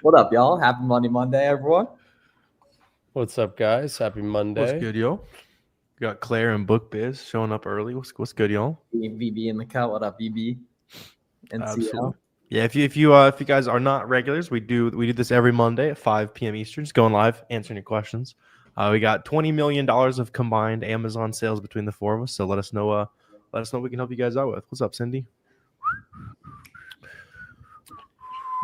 What up, y'all? Happy Monday, everyone. What's up, guys? Happy Monday. What's good, yo? Got Claire and Book Biz showing up early. What's good, y'all? VB in the cut. What up, VB? Absolutely. Yeah, if you guys are not regulars, we do this every Monday at 5 p.m. Eastern. Just going live, answering your questions. We got $20 million of combined Amazon sales between the four of us. So let us know. What we can help you guys out with. What's up, Cindy?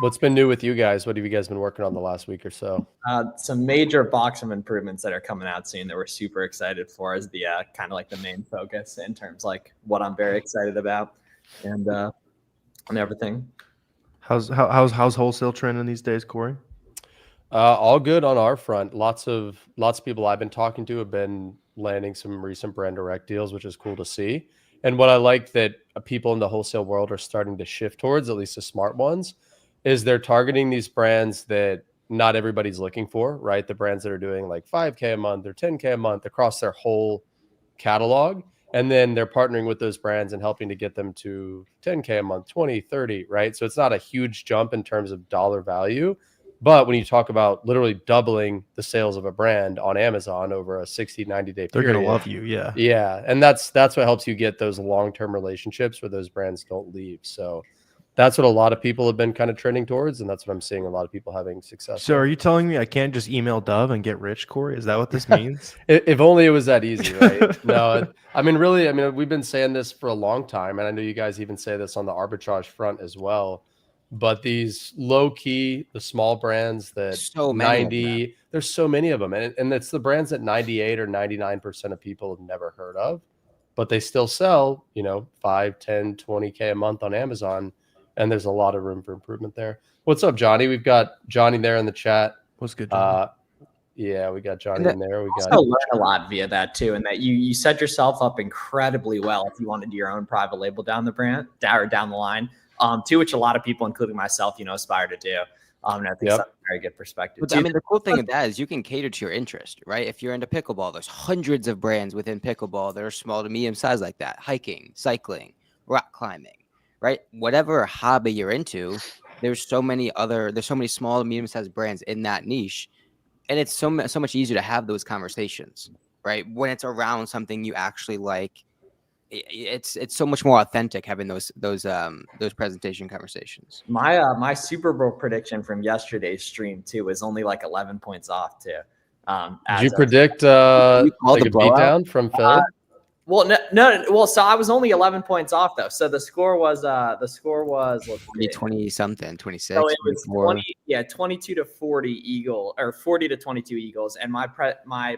What's been new with you guys? What have you guys been working on the last week or so? Some major box of improvements that are coming out soon that we're super excited for is the kind of like the main focus in terms like what I'm very excited about and everything. How's wholesale trending these days, Corey? All good on our front. Lots of people I've been talking to have been landing some recent brand direct deals, which is cool to see. And what I like that people in the wholesale world are starting to shift towards, at least the smart ones, is they're targeting these brands that not everybody's looking for, right? The brands that are doing like 5K a month or 10K a month across their whole catalog. And then they're partnering with those brands and helping to get them to 10K a month, 20, 30, right? So it's not a huge jump in terms of dollar value. But when you talk about literally doubling the sales of a brand on Amazon over a 60, 90-day period. They're going to love you, yeah. Yeah, and that's what helps you get those long-term relationships where those brands don't leave. So that's what a lot of people have been kind of trending towards, and that's what I'm seeing a lot of people having success So with. are you telling me I can't just email Dove and get rich, Corey? Is that what this means? If only it was that easy, right? No, we've been saying this for a long time, and I know you guys even say this on the arbitrage front as well. But these low-key, the small brands that there's so many of them. And it's the brands that 98 or 99% of people have never heard of, but they still sell, 5, 10, 20K a month on Amazon. And there's a lot of room for improvement there. What's up, Johnny? We've got Johnny there in the chat. What's good, Johnny? Yeah, we got Johnny in there. We got also learn a lot via that too, and that you set yourself up incredibly well if you want to do your own private label down the line. Too, which a lot of people, including myself, aspire to do. And I think that's a very good perspective. But, the cool thing of that is you can cater to your interest, right? If you're into pickleball, there's hundreds of brands within pickleball that are small to medium size like that. Hiking, cycling, rock climbing, right? Whatever hobby you're into, there's so many small to medium sized brands in that niche. And it's so much easier to have those conversations, right? When it's around something you actually like. It's so much more authentic having those presentation conversations. My Super Bowl prediction from yesterday's stream too was only like 11 points off too. Did you predict like a beatdown from Philly? No. Well, so I was only 11 points off though. So the score was 20 something, 26. So it was 22 to 40 Eagles, or 40 to 22 Eagles, and my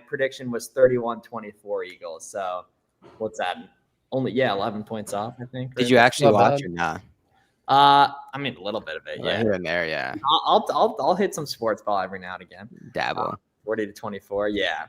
prediction was 31-24 Eagles. So what's that? Only 11 points off, I think. Did you actually watch or not? A little bit of it, yeah. Here and there, yeah. I'll hit some sports ball every now and again. Dabble. 40 to 24, yeah.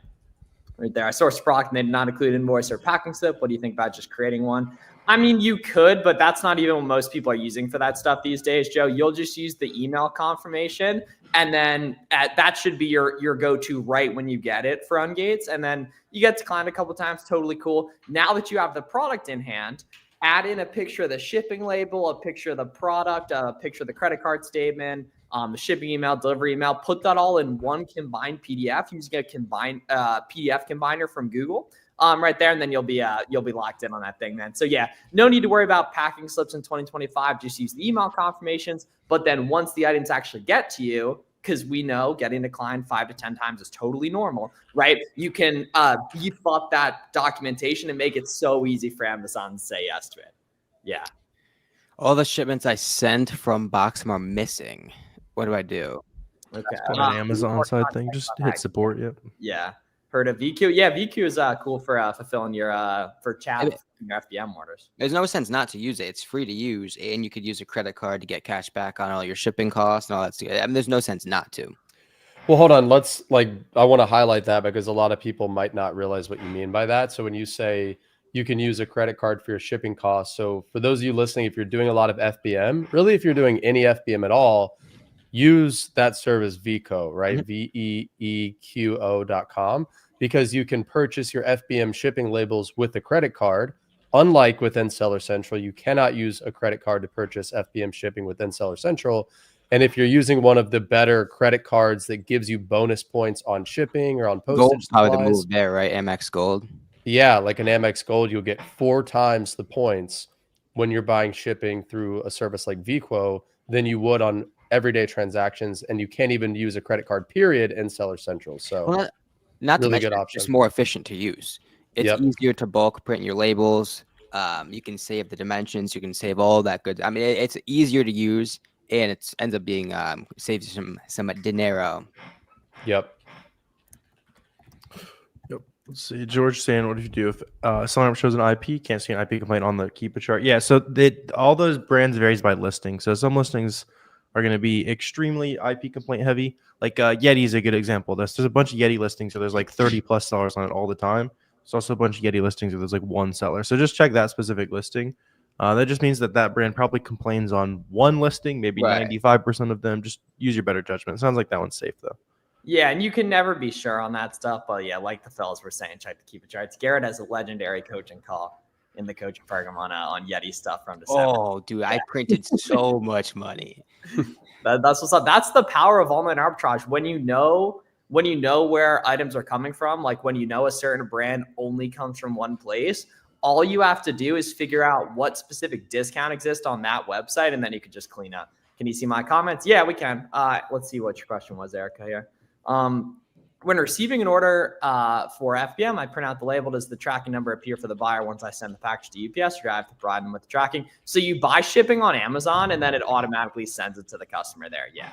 Right there. I saw Sprock and they did not include invoice or packing slip. What do you think about just creating one? You could, but that's not even what most people are using for that stuff these days, Joe. You'll just use the email confirmation, and then that should be your go-to right when you get it for Ungates. And then you get declined a couple times, totally cool. Now that you have the product in hand, add in a picture of the shipping label, a picture of the product, a picture of the credit card statement, the shipping email, delivery email. Put that all in one combined PDF using a combined PDF combiner from Google. Right there, and then you'll be locked in on that thing then. So yeah, no need to worry about packing slips in 2025. Just use the email confirmations. But then once the items actually get to you, because we know getting declined 5 to 10 times is totally normal, right? You can beef up that documentation and make it so easy for Amazon to say yes to it. Yeah. All the shipments I sent from Boxum are missing. What do I do? Okay. An Amazon side thing. Just hit support. Yep. Yeah. Heard of VQ? Yeah, VQ is cool for fulfilling your for chat your FBM orders. There's no sense not to use it. It's free to use, and you could use a credit card to get cash back on all your shipping costs and all that stuff. There's no sense not to. Well, hold on. I want to highlight that because a lot of people might not realize what you mean by that. So when you say you can use a credit card for your shipping costs, so for those of you listening, if you're doing a lot of FBM, really if you're doing any FBM at all, use that service VEQO, right? VEEQO.com, because you can purchase your FBM shipping labels with a credit card. Unlike within Seller Central, you cannot use a credit card to purchase FBM shipping within Seller Central. And if you're using one of the better credit cards that gives you bonus points on shipping or on postage Gold's probably the supplies, move there, right? Amex Gold. yeah, like an Amex Gold, you'll get 4 times the points when you're buying shipping through a service like Vquo than you would on everyday transactions. And you can't even use a credit card period in Seller Central. So Well, not to really mention, good it's option. just more efficient to use. It's Yep. easier to bulk print your labels. You can save the dimensions. You can save all that good. I mean, it's easier to use, and it ends up being saves you some dinero. Yep. Let's see, George saying, what if you do if sign up shows an IP, can't see an IP complaint on the Keep a chart? Yeah, so all those brands varies by listing. So some listings are going to be extremely IP complaint heavy. Like Yeti is a good example of this. There's a bunch of Yeti listings, so there's like 30 plus sellers on it all the time. There's also a bunch of Yeti listings where there's like one seller. So just check that specific listing. That just means that brand probably complains on one listing, maybe Right. 95% of them. Just use your better judgment. Sounds like that one's safe though. Yeah, and you can never be sure on that stuff. But yeah, like the fellas were saying, check the Keep It Charts. Garrett has a legendary coaching call in the coaching program on Yeti stuff from December. Oh, dude, I printed so much money. That's what's up. That's the power of online arbitrage. When you know where items are coming from, like when you know a certain brand only comes from one place, all you have to do is figure out what specific discount exists on that website, and then you can just clean up. Can you see my comments? Yeah, we can. Let's see what your question was, Erica, here. When receiving an order for FBM, I print out the label. Does the tracking number appear for the buyer once I send the package to UPS, or do I have to provide them with the tracking? So you buy shipping on Amazon, and then it automatically sends it to the customer there. Yeah.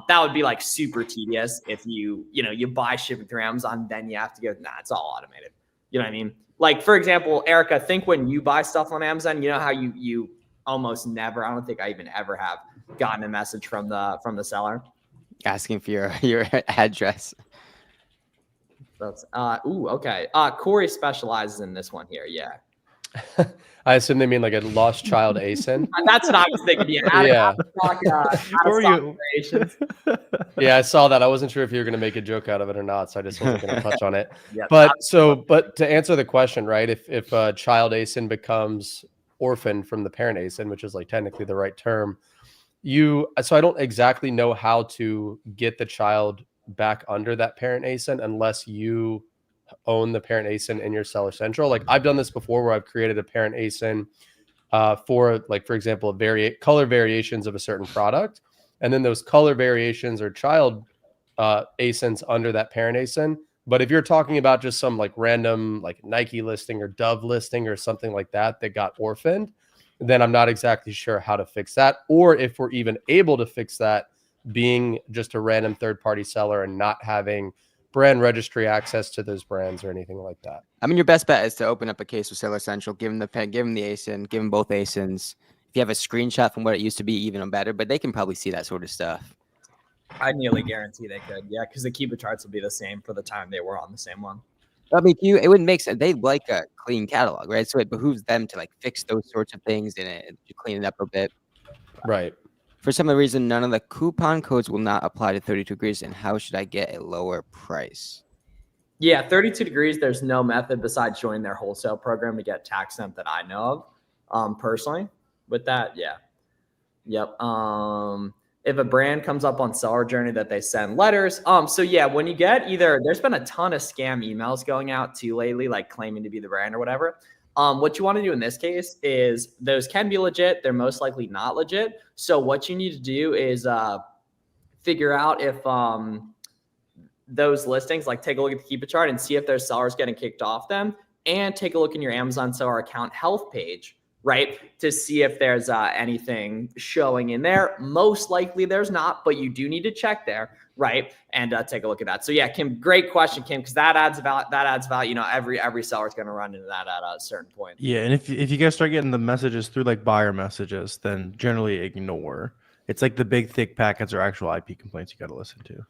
That would be like super tedious if you buy shipping through Amazon, then you have to go, nah, it's all automated. You know what I mean? Like, for example, Erica, think when you buy stuff on Amazon, you know how you almost never, I don't think I even ever have gotten a message from the seller Asking for your address. That's okay. Corey specializes in this one here. Yeah. I assume they mean like a lost child ASIN. That's what I was thinking. Yeah. Yeah, I saw that. I wasn't sure if you were going to make a joke out of it or not, so I just wasn't going to touch on it. Yeah, but to answer the question, right? If a child ASIN becomes orphaned from the parent ASIN, which is like technically the right term, so I don't exactly know how to get the child back under that parent ASIN unless you own the parent ASIN in your Seller Central. Like I've done this before where I've created a parent ASIN for, like, for example, color variations of a certain product. And then those color variations are child ASINs under that parent ASIN. But if you're talking about just some like random like Nike listing or Dove listing or something like that got orphaned, then I'm not exactly sure how to fix that, or if we're even able to fix that being just a random third-party seller and not having brand registry access to those brands or anything like that. I mean, your best bet is to open up a case with Seller Central, give them the ASIN, give them both ASINs. If you have a screenshot from what it used to be, even better, but they can probably see that sort of stuff. I nearly guarantee they could. Yeah, because the Keep It Charts will be the same for the time they were on the same one. I mean, it wouldn't make sense. They like a clean catalog, right? So it behooves them to like fix those sorts of things and to clean it up a bit. Right. For some reason, none of the coupon codes will not apply to 32 degrees. And how should I get a lower price? Yeah, 32 degrees. There's no method besides joining their wholesale program to get tax exempt that I know of. Personally, with that, yeah, yep. If a brand comes up on Seller Journey that they send letters. So yeah, when you get there's been a ton of scam emails going out too lately, like claiming to be the brand or whatever. What you want to do in this case is those can be legit. They're most likely not legit. So what you need to do is figure out if those listings, like take a look at the Keep It Chart and see if there's sellers getting kicked off them, and take a look in your Amazon seller account health page, right, to see if there's anything showing in there. Most likely there's not, but you do need to check there, right, and take a look at that. So yeah, Kim, great question, Kim, because that adds value. You know, every seller's going to run into that at a certain point. Yeah, and if you guys start getting the messages through like buyer messages, then generally ignore. It's like the big thick packets or actual IP complaints you got to listen to.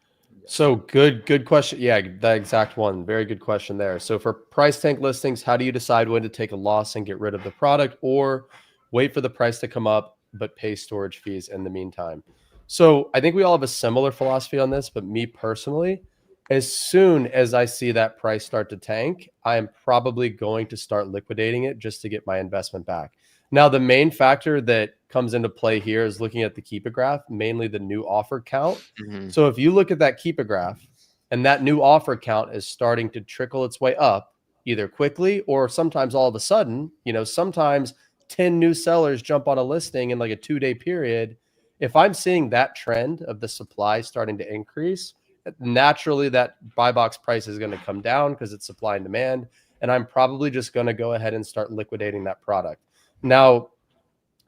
So good question. Yeah, that exact one. Very good question there. So for price tank listings, how do you decide when to take a loss and get rid of the product, or wait for the price to come up but pay storage fees in the meantime? So I think we all have a similar philosophy on this, but me personally, as soon as I see that price start to tank, I am probably going to start liquidating it just to get my investment back. Now, the main factor that comes into play here is looking at the Keepa graph, mainly the new offer count. So if you look at that Keepa graph and that new offer count is starting to trickle its way up, either quickly or sometimes all of a sudden, sometimes 10 new sellers jump on a listing in like a 2-day period. If I'm seeing that trend of the supply starting to increase, naturally that buy box price is going to come down because it's supply and demand. And I'm probably just going to go ahead and start liquidating that product. Now,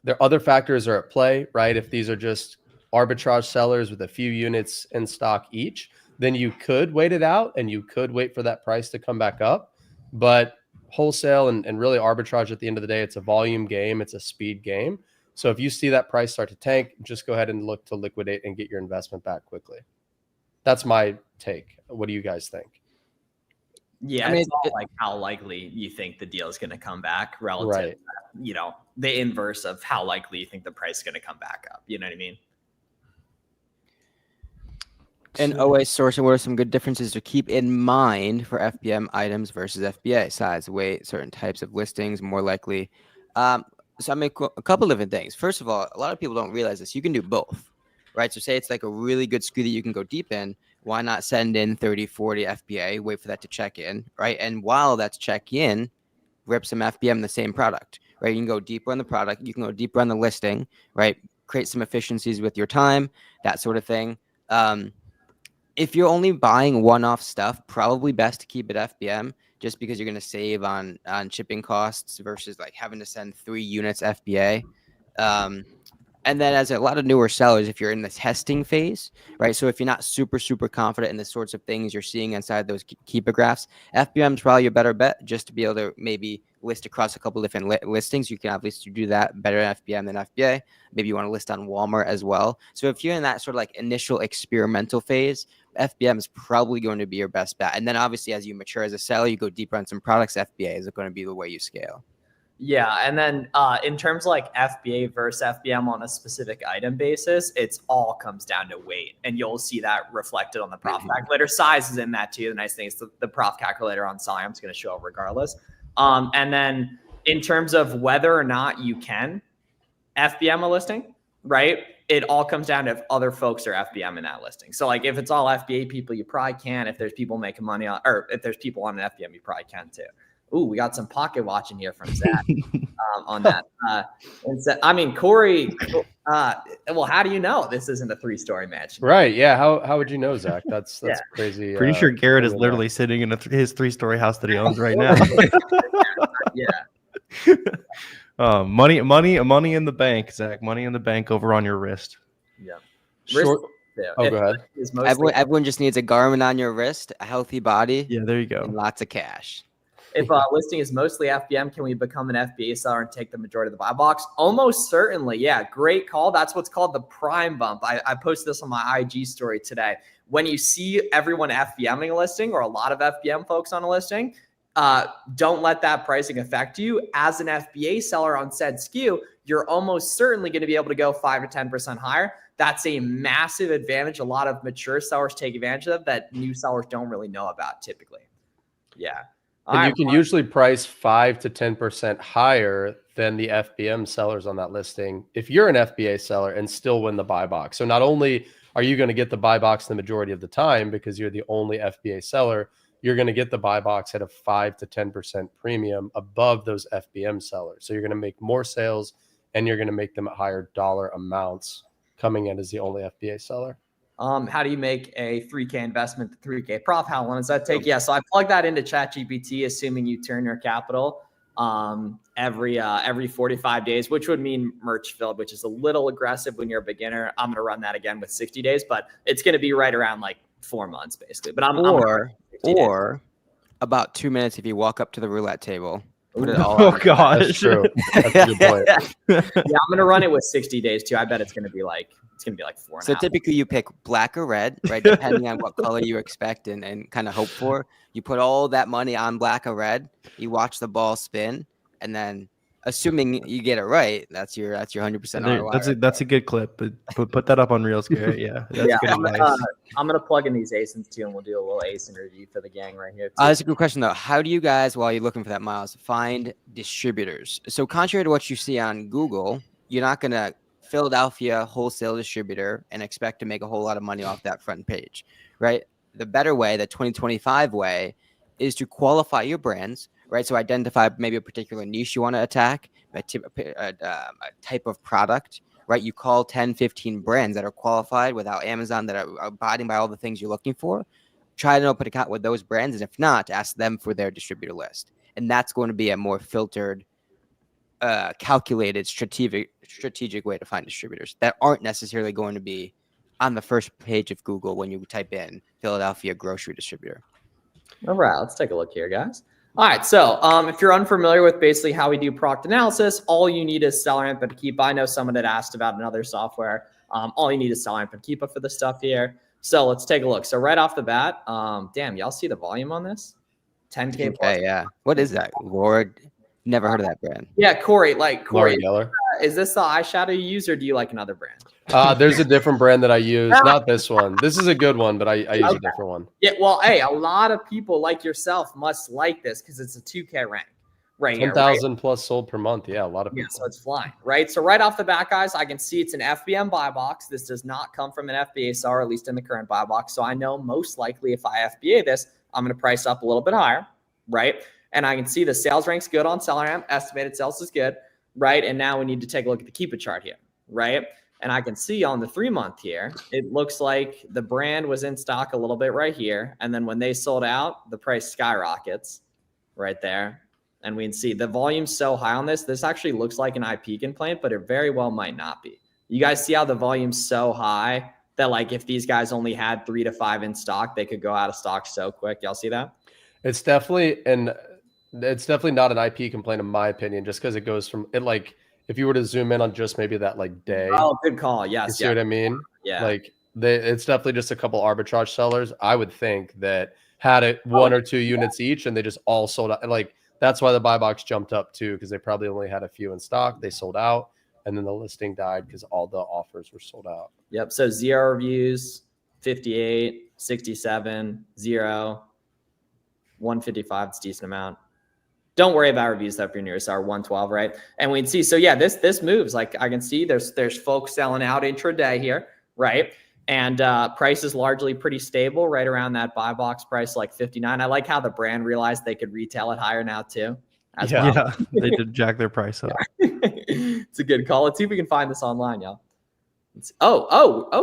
there are other factors are at play, right? If these are just arbitrage sellers with a few units in stock each, then you could wait it out and you could wait for that price to come back up. But wholesale and really arbitrage at the end of the day, it's a volume game. It's a speed game. So if you see that price start to tank, just go ahead and look to liquidate and get your investment back quickly. That's my take. What do you guys think? Yeah, it's all like how likely you think the deal is going to come back relative to, the inverse of how likely you think the price is going to come back up. You know what I mean? And OA sourcing, what are some good differences to keep in mind for FBM items versus FBA? Size, weight, certain types of listings, more likely. So I mean, a couple different things. First of all, a lot of people don't realize this. You can do both, right? So say it's like a really good SKU that you can go deep in. Why not send in 30, 40 FBA, wait for that to check in, right? And while that's check in, rip some FBM the same product, right? You can go deeper on the product. You can go deeper on the listing, right? Create some efficiencies with your time, that sort of thing. If you're only buying one-off stuff, probably best to keep it FBM just because you're going to save on shipping costs versus like having to send 3 units FBA. And then as a lot of newer sellers, if you're in the testing phase, right? So if you're not super, super confident in the sorts of things you're seeing inside those Keepa graphs, FBM is probably your better bet just to be able to maybe list across a couple different listings. You can obviously do that better in FBM than FBA. Maybe you want to list on Walmart as well. So if you're in that sort of like initial experimental phase, FBM is probably going to be your best bet. And then obviously as you mature as a seller, you go deeper on some products, FBA is going to be the way you scale. Yeah, and then in terms of like FBA versus FBM on a specific item basis, it's all comes down to weight, and you'll see that reflected on the prof calculator. Size is in that too. The nice thing is the prof calculator on Siam is going to show up regardless. And then in terms of whether or not you can FBM a listing, right? It all comes down to if other folks are FBM in that listing. So like if it's all FBA people, you probably can. If there's people making money on, or if there's people on an FBM, you probably can too. Ooh, we got some pocket watching here from Zach on that. And so, I mean, Corey, well, how do you know this isn't a 3-story mansion? Right. Yeah. How would you know, Zach? That's crazy. Pretty sure Garrett is literally sitting in his 3-story house that he owns right now. Yeah. Money in the bank, Zach. Money in the bank over on your wrist. Yeah. Short. Oh, go ahead. Everyone just needs a Garmin on your wrist, a healthy body. Yeah, there you go. And lots of cash. If a listing is mostly FBM, can we become an FBA seller and take the majority of the buy box? Almost certainly. Yeah, great call. That's what's called the prime bump. I posted this on my IG story today. When you see everyone FBMing a listing or a lot of FBM folks on a listing, don't let that pricing affect you. As an FBA seller on said SKU, you're almost certainly going to be able to go 5 to 10% higher. That's a massive advantage. A lot of mature sellers take advantage of that new sellers don't really know about typically. Yeah. And you can usually price 5 to 10% higher than the FBM sellers on that listing if you're an FBA seller and still win the buy box. So not only are you going to get the buy box the majority of the time because you're the only FBA seller, you're going to get the buy box at a 5 to 10% premium above those FBM sellers. So you're going to make more sales and you're going to make them at higher dollar amounts coming in as the only FBA seller. How do you make a 3K investment to 3K prof? How long does that take? Yeah, so I plug that into ChatGPT, assuming you turn your capital every 45 days, which would mean merch filled, which is a little aggressive when you're a beginner. I'm going to run that again with 60 days, but it's going to be right around like 4 months basically. But or about 2 minutes if you walk up to the roulette table. Put it all oh gosh, that's true. That's a good point. Yeah, I'm gonna run it with 60 days too. I bet it's gonna be like 4.5. So typically you pick black or red, right? Depending on what color you expect and kind of hope for. You put all that money on black or red. You watch the ball spin, and then assuming you get it right, that's your 100% ROI. That's a good clip. Put that up on Reels, Garrett. Yeah, that's good advice. I'm gonna plug in these ASINs too, and we'll do a little ASIN review for the gang right here. That's a good question though. How do you guys, while you're looking for that, Miles, find distributors? So contrary to what you see on Google, you're not gonna Philadelphia wholesale distributor and expect to make a whole lot of money off that front page, right? The better way, the 2025 way, is to qualify your brands, right? So identify maybe a particular niche you want to attack, a type of product, right? You call 10, 15 brands that are qualified without Amazon, that are abiding by all the things you're looking for. Try to open an account with those brands, and if not, ask them for their distributor list. And that's going to be a more filtered, calculated, strategic way to find distributors that aren't necessarily going to be on the first page of Google when you type in Philadelphia grocery distributor. All right, let's take a look here, guys. All right, so if you're unfamiliar with basically how we do product analysis, all you need is SellerAmp and Keepa. I know someone had asked about another software. All you need is SellerAmp and Keepa for the stuff here. So let's take a look. So right off the bat, damn, y'all see the volume on this? 10K plus. Yeah. What is that? Lord, never heard of that brand. Yeah, Corey, Corey, Geller. Is this the eyeshadow you use, or do you like another brand? There's a different brand that I use, not this one. This is a good one, but I use a different one. Yeah, well, hey, a lot of people like yourself must like this because it's a 2K rank. Right, 10,000 plus sold per month. Yeah, a lot of people. Yeah, so it's flying, right? So right off the bat, guys, I can see it's an FBM buy box. This does not come from an FBA seller, at least in the current buy box. So I know most likely if I FBA this, I'm going to price up a little bit higher, right? And I can see the sales rank's good on SellerAmp. Estimated sales is good, right? And now we need to take a look at the Keepa chart here, right? And I can see on the 3-month here, it looks like the brand was in stock a little bit right here. And then when they sold out, the price skyrockets right there. And we can see the volume's so high on this. This actually looks like an IP complaint, but it very well might not be. You guys see how the volume's so high that if these guys only had 3 to 5 in stock, they could go out of stock so quick. Y'all see that? It's definitely not an IP complaint in my opinion, just because it goes from it if you were to zoom in on just maybe that day. Oh, good call. Yes. You see what I mean? Yeah. It's definitely just a couple arbitrage sellers. I would think that had it 1 or 2 units each, and they just all sold out. That's why the buy box jumped up too, because they probably only had a few in stock. They sold out, and then the listing died because all the offers were sold out. Yep. So 0 reviews, 58, 67, 0, 155. It's a decent amount. Don't worry about reviews though if you're nearest our 112, right? And we can see, so yeah, this moves. I can see there's folks selling out intraday here, right? And price is largely pretty stable, right around that buy box price, 59. I like how the brand realized they could retail it higher now too. Yeah, they did jack their price up. It's a good call. Let's see if we can find this online, y'all.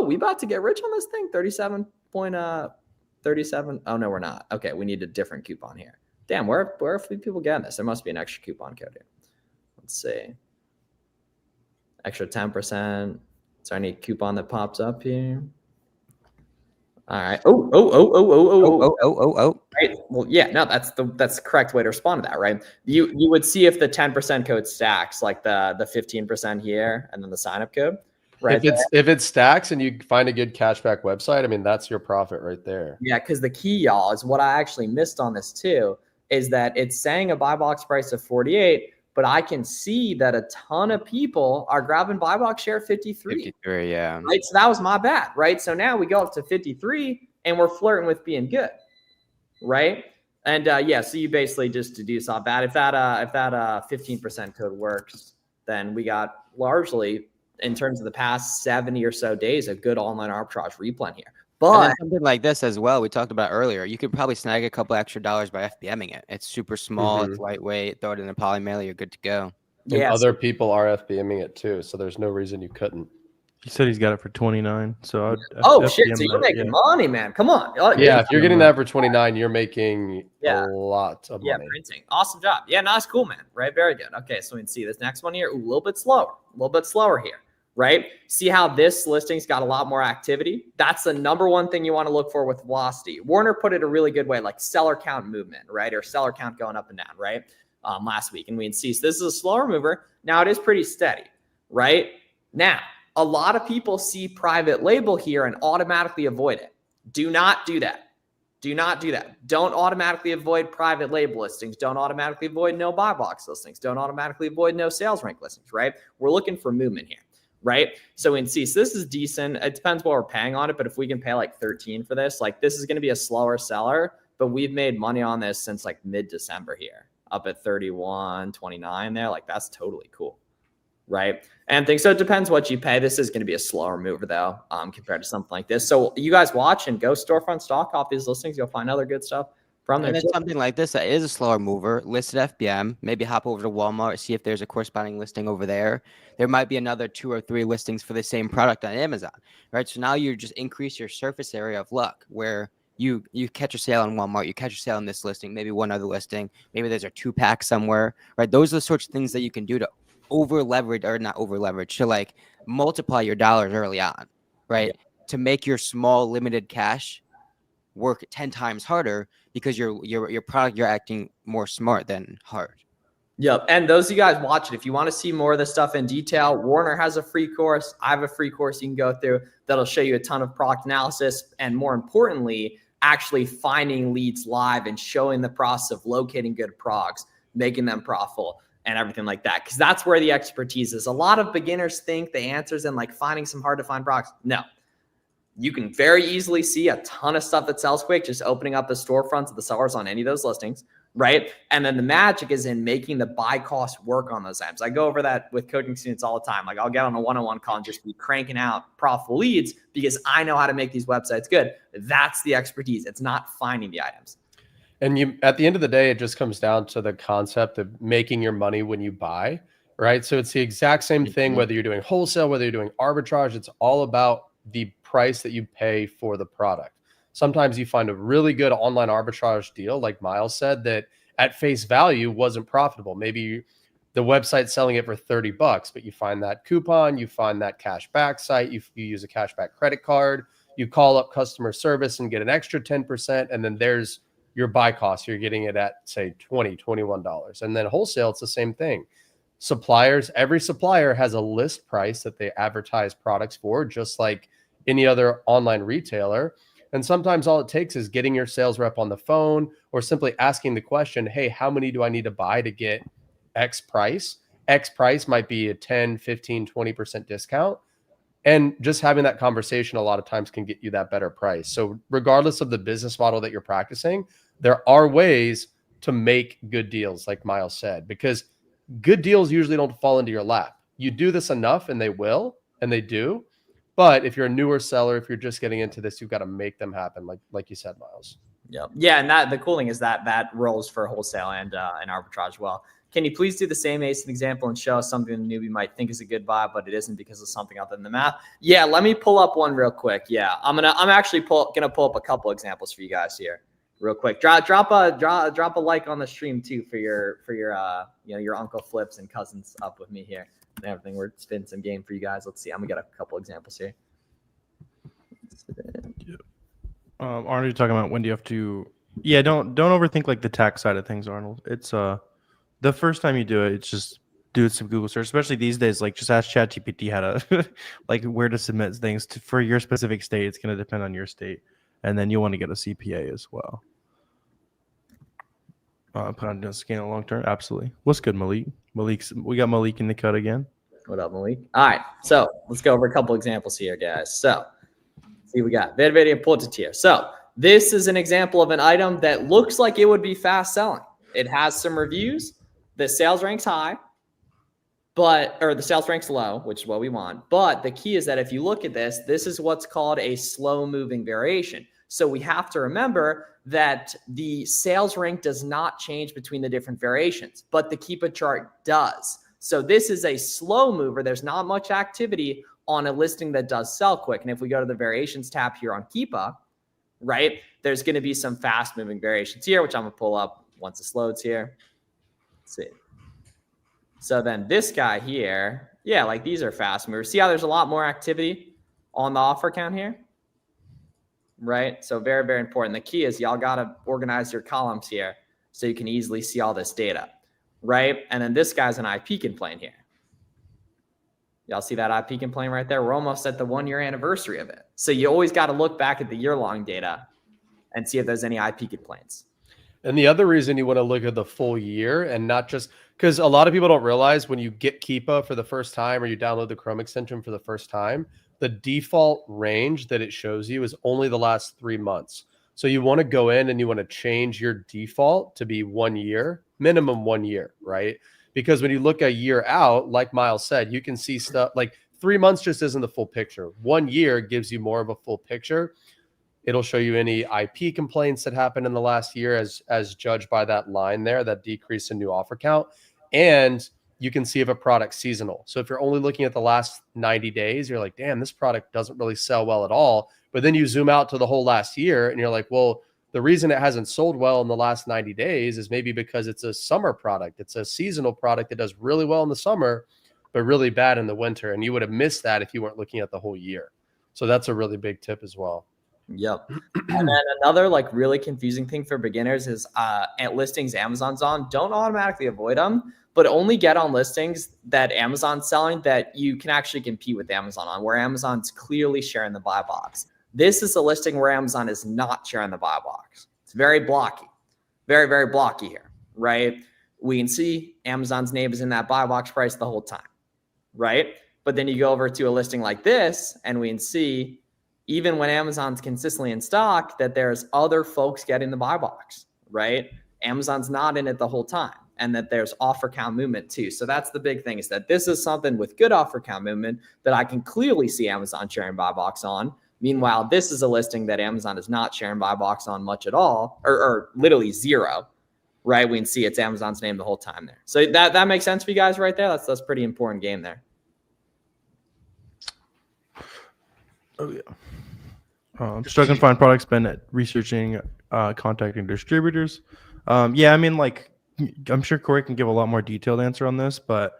We about to get rich on this thing. 37.37. Oh no, we're not. Okay, we need a different coupon here. Damn, where are people getting this? There must be an extra coupon code here. Let's see. Extra 10%. Is there any coupon that pops up here? All right. Oh. Right. Well, yeah, no, that's the correct way to respond to that, right? You would see if the 10% code stacks, like the 15% here and then the sign up code. Right. If it stacks and you find a good cashback website, I mean, that's your profit right there. Yeah, because the key, y'all, is what I actually missed on this too, is that it's saying a buy box price of 48, but I can see that a ton of people are grabbing buy box share 53. 53, yeah. Right. So that was my bad, right? So now we go up to 53 and we're flirting with being good, right? And yeah, so you basically just deduce off that. If that 15% code works, then we got largely, in terms of the past 70 or so days, a good online arbitrage replen here. But something like this as well, we talked about earlier, you could probably snag a couple extra dollars by FBMing it. It's super small, it's lightweight, throw it in a poly mailer, you're good to go. And other people are FBMing it too, so there's no reason you couldn't. He said he's got it for 29. So shit! So you're making money, man. Come on. Yeah, if you're getting that for 29, you're making a lot of money. Yeah, printing. Awesome job. Yeah, no, that's cool, man. Right, very good. Okay, so we can see this next one here. Ooh, a little bit slower here. Right? See how this listing's got a lot more activity? That's the number one thing you want to look for with velocity. Warner put it a really good way, like seller count movement, right? Or seller count going up and down, right? Last week. And we can see, so this is a slower mover. Now it is pretty steady, right? Now, a lot of people see private label here and automatically avoid it. Do not do that. Do not do that. Don't automatically avoid private label listings. Don't automatically avoid no buy box listings. Don't automatically avoid no sales rank listings, right? We're looking for movement here, right? So in C, so this is decent. It depends what we're paying on it, but if we can pay like 13 for this, like this is going to be a slower seller, but we've made money on this since like mid-December here, up at 31.29 there. Like that's totally cool, right? And things. So it depends what you pay. This is going to be a slower mover though, compared to something like this. So you guys watch and go storefront stock off these listings. You'll find other good stuff from there. And it's something like this that is a slower mover, listed FBM, maybe hop over to Walmart, see if there's a corresponding listing over there. There might be another 2 or 3 listings for the same product on Amazon, right? So now you just increase your surface area of luck where you catch a sale on Walmart, you catch a sale on this listing, maybe one other listing, maybe there's a 2-pack somewhere, right? Those are the sorts of things that you can do to over leverage, or not over leverage, to like multiply your dollars early on, right? Yeah. To make your small limited cash work 10 times harder because your product, you're acting more smart than hard. Yep. And those of you guys watching, if you want to see more of this stuff in detail, Warner has a free course. I have a free course you can go through that'll show you a ton of product analysis. And more importantly, actually finding leads live and showing the process of locating good procs, making them profitable and everything like that. Because that's where the expertise is. A lot of beginners think the answer's in like finding some hard to find procs. No. You can very easily see a ton of stuff that sells quick, just opening up the storefronts of the sellers on any of those listings, right? And then the magic is in making the buy cost work on those items. I go over that with coaching students all the time. Like I'll get on a one-on-one call and just be cranking out profitable leads because I know how to make these websites good. That's the expertise. It's not finding the items. And you, at the end of the day, it just comes down to the concept of making your money when you buy, right? So it's the exact same thing, whether you're doing wholesale, whether you're doing arbitrage, it's all about the price that you pay for the product. Sometimes you find a really good online arbitrage deal, like Miles said, that at face value wasn't profitable. Maybe the website's selling it for $30, but you find that coupon, you find that cash back site, you use a cashback credit card, you call up customer service and get an extra 10%, and then there's your buy cost. You're getting it at, say, $20, $21. And then wholesale, it's the same thing. Suppliers, every supplier has a list price that they advertise products for, just like any other online retailer. And sometimes all it takes is getting your sales rep on the phone or simply asking the question, hey, how many do I need to buy to get X price? X price might be a 10, 15, 20% discount. And just having that conversation a lot of times can get you that better price. So regardless of the business model that you're practicing, there are ways to make good deals, like Miles said, because good deals usually don't fall into your lap. You do this enough and they will, and they do. But if you're a newer seller, if you're just getting into this, you've got to make them happen, like you said, Miles. Yeah, and that the cool thing is that rolls for wholesale and arbitrage well. Can you please do the same ASIN example and show us something the newbie might think is a good buy, but it isn't because of something other than the math? Yeah, let me pull up one real quick. Yeah, I'm actually gonna pull up a couple examples for you guys here, real quick. Drop a like on the stream too for your your uncle Flips and cousins up with me here and everything. We're spinning some game for you guys. Let's see. I'm gonna get a couple examples here. Arnold, you're talking about when do you have to? Yeah, don't overthink like the tax side of things, Arnold. It's the first time you do it, it's just do some Google search, especially these days. Like just ask ChatGPT how to like where to submit things for your specific state. It's going to depend on your state, and then you want to get a CPA as well. Put on a scan long term, absolutely. What's good, Malik? We got Malik in the cut again. What up, Malik? All right, so let's go over a couple examples here, guys. So see, we got video pulled to tier. So this is an example of an item that looks like it would be fast selling. It has some reviews. The sales ranks high, or the sales ranks low, which is what we want. But the key is that if you look at this, this is what's called a slow moving variation. So we have to remember that the sales rank does not change between the different variations, but the Keepa chart does. So this is a slow mover. There's not much activity on a listing that does sell quick. And if we go to the variations tab here on Keepa, right, there's going to be some fast moving variations here, which I'm going to pull up once this loads here. Let's see. So then this guy here, yeah, like these are fast movers. See how there's a lot more activity on the offer count here? Right? So very, very important. The key is y'all got to organize your columns here so you can easily see all this data, right? And then this guy's an IP complaint here. Y'all see that IP complaint right there? We're almost at the 1 year anniversary of it. So you always got to look back at the year-long data and see if there's any IP complaints. And the other reason you want to look at the full year and not just because a lot of people don't realize when you get Keepa for the first time or you download the Chrome extension for the first time, the default range that it shows you is only the last 3 months. So you want to go in and you want to change your default to be 1 year, minimum 1 year, right? Because when you look a year out, like Miles said, you can see stuff like 3 months just isn't the full picture. 1 year gives you more of a full picture. It'll show you any IP complaints that happened in the last year as judged by that line there, that decrease in new offer count. And you can see if a product's seasonal. So if you're only looking at the last 90 days, you're like, damn, this product doesn't really sell well at all. But then you zoom out to the whole last year and you're like, well, the reason it hasn't sold well in the last 90 days is maybe because it's a summer product. It's a seasonal product that does really well in the summer, but really bad in the winter. And you would have missed that if you weren't looking at the whole year. So that's a really big tip as well. Yep. And then another like really confusing thing for beginners is at listings Amazon's on, don't automatically avoid them, but only get on listings that Amazon's selling that you can actually compete with Amazon on, where Amazon's clearly sharing the buy box. This is a listing where Amazon is not sharing the buy box. It's very blocky, very, very blocky here, right? We can see Amazon's name is in that buy box price the whole time, right? But then you go over to a listing like this and we can see even when Amazon's consistently in stock, that there's other folks getting the buy box, right? Amazon's not in it the whole time, and that there's offer count movement too. So that's the big thing, is that this is something with good offer count movement that I can clearly see Amazon sharing buy box on. Meanwhile, this is a listing that Amazon is not sharing buy box on much at all, or literally zero, right? We can see it's Amazon's name the whole time there. So that makes sense for you guys right there. That's pretty important game there. Oh yeah. Struggling to find products, been researching, contacting distributors. Yeah, I mean, like, I'm sure Corey can give a lot more detailed answer on this, but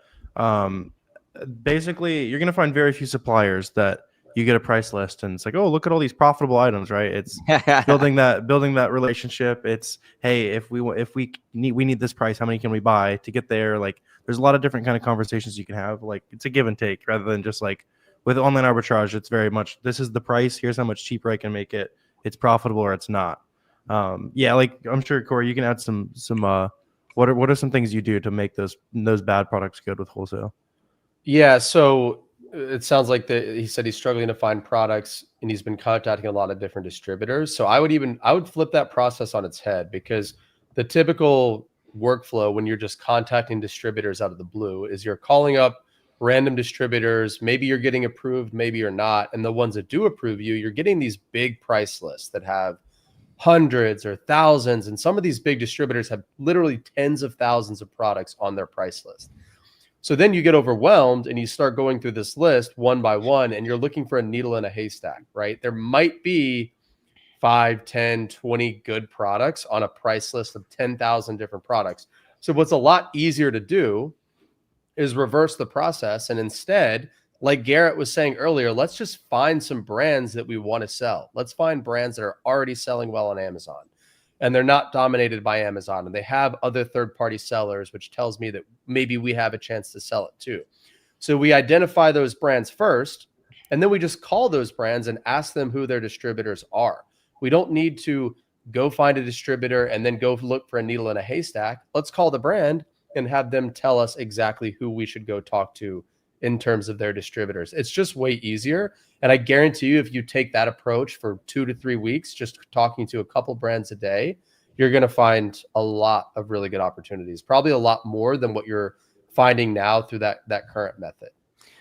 basically, you're going to find very few suppliers that you get a price list and it's like, oh, look at all these profitable items, right? It's building that relationship. It's, hey, if we need this price, how many can we buy to get there? Like, there's a lot of different kind of conversations you can have. Like, it's a give and take rather than just like, with online arbitrage, it's very much, this is the price. Here's how much cheaper I can make it. It's profitable or it's not. Yeah, like I'm sure Corey, you can add some. What are some things you do to make those bad products good with wholesale? Yeah, so it sounds like he said he's struggling to find products and he's been contacting a lot of different distributors. So I would flip that process on its head, because the typical workflow when you're just contacting distributors out of the blue is you're calling up random distributors. Maybe you're getting approved, maybe you're not. And the ones that do approve you, you're getting these big price lists that have hundreds or thousands. And some of these big distributors have literally tens of thousands of products on their price list. So then you get overwhelmed and you start going through this list one by one, and you're looking for a needle in a haystack, right? There might be 5, 10, 20 good products on a price list of 10,000 different products. So what's a lot easier to do is reverse the process. And instead, like Garrett was saying earlier, let's just find some brands that we want to sell. Let's find brands that are already selling well on Amazon and they're not dominated by Amazon and they have other third-party sellers, which tells me that maybe we have a chance to sell it too. So we identify those brands first, and then we just call those brands and ask them who their distributors are. We don't need to go find a distributor and then go look for a needle in a haystack. Let's call the brand and have them tell us exactly who we should go talk to in terms of their distributors. It's just way easier. And I guarantee you, if you take that approach for 2 to 3 weeks, just talking to a couple brands a day, you're going to find a lot of really good opportunities, probably a lot more than what you're finding now through that current method.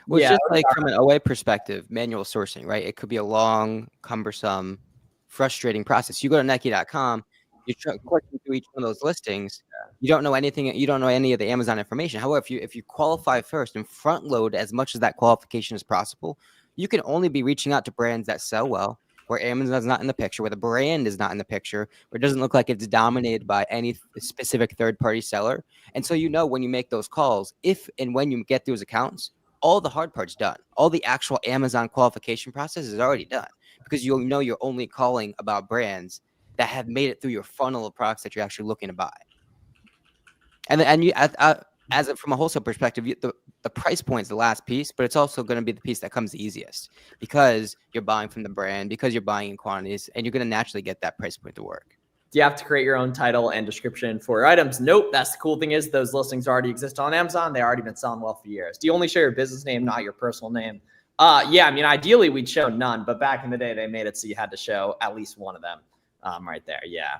Well, it's just like from an OA perspective, manual sourcing, right? It could be a long, cumbersome, frustrating process. You go to Nike.com, you're clicking through each one of those listings. You don't know anything. You don't know any of the Amazon information. However, if you qualify first and front load as much of that qualification as possible, you can only be reaching out to brands that sell well, where Amazon's not in the picture, where the brand is not in the picture, where it doesn't look like it's dominated by any specific third-party seller. And so you know when you make those calls, if and when you get those accounts, all the hard part's done. All the actual Amazon qualification process is already done, because you'll know you're only calling about brands that have made it through your funnel of products that you're actually looking to buy. And you, from a wholesale perspective, the price point is the last piece, but it's also going to be the piece that comes the easiest because you're buying from the brand, because you're buying in quantities, and you're going to naturally get that price point to work. Do you have to create your own title and description for your items? Nope. That's the cool thing is those listings already exist on Amazon. They already been selling well for years. Do you only show your business name, not your personal name? Yeah, I mean, ideally we'd show none, but back in the day, they made it so you had to show at least one of them right there. Yeah.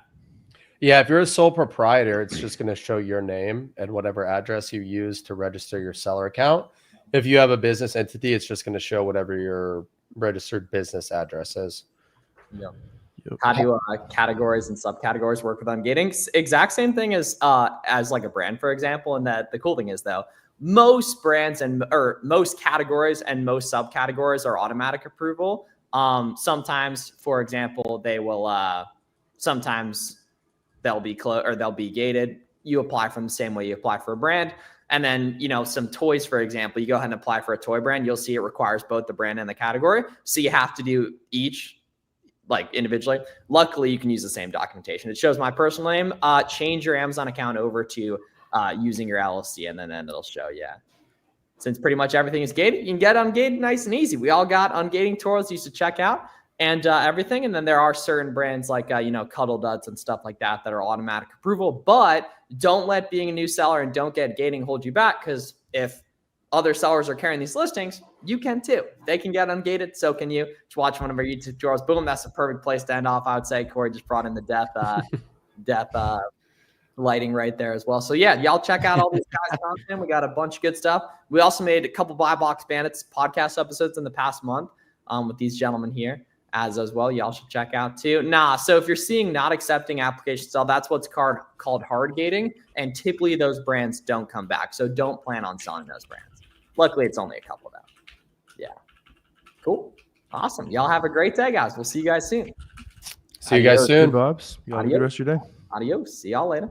Yeah, if you're a sole proprietor, it's just going to show your name and whatever address you use to register your seller account. If you have a business entity, it's just going to show whatever your registered business address is. Yep. How do categories and subcategories work with Ungating? Exact same thing as like a brand, for example. And that the cool thing is though, most brands or most categories and most subcategories are automatic approval. Sometimes, for example, they will sometimes they'll be they'll be gated. You apply from the same way you apply for a brand. And then, some toys, for example, you go ahead and apply for a toy brand. You'll see it requires both the brand and the category. So you have to do each like individually. Luckily, you can use the same documentation. It shows my personal name. Change your Amazon account over to using your LLC, and then it'll show. Yeah. Since pretty much everything is gated, you can get Ungated nice and easy. We all got Ungating tutorials used to check out and everything. And then there are certain brands like, Cuddle Duds and stuff like that are automatic approval. But don't let being a new seller and don't get gating hold you back, because if other sellers are carrying these listings, you can too. They can get ungated, so can you. Just watch one of our YouTube tutorials. Boom, that's the perfect place to end off. I would say Corey just brought in the death lighting right there as well. So yeah, y'all check out all these guys' content. We got a bunch of good stuff. We also made a couple Buy Box Bandits podcast episodes in the past month with these gentlemen here as well. Y'all should check out too. So if you're seeing not accepting application sell, that's what's called hard gating. And typically those brands don't come back. So don't plan on selling those brands. Luckily, it's only a couple though. Yeah. Cool. Awesome. Y'all have a great day, guys. We'll see you guys soon. See you guys soon. Bobs. You have a good rest of your day. Adios. See y'all later.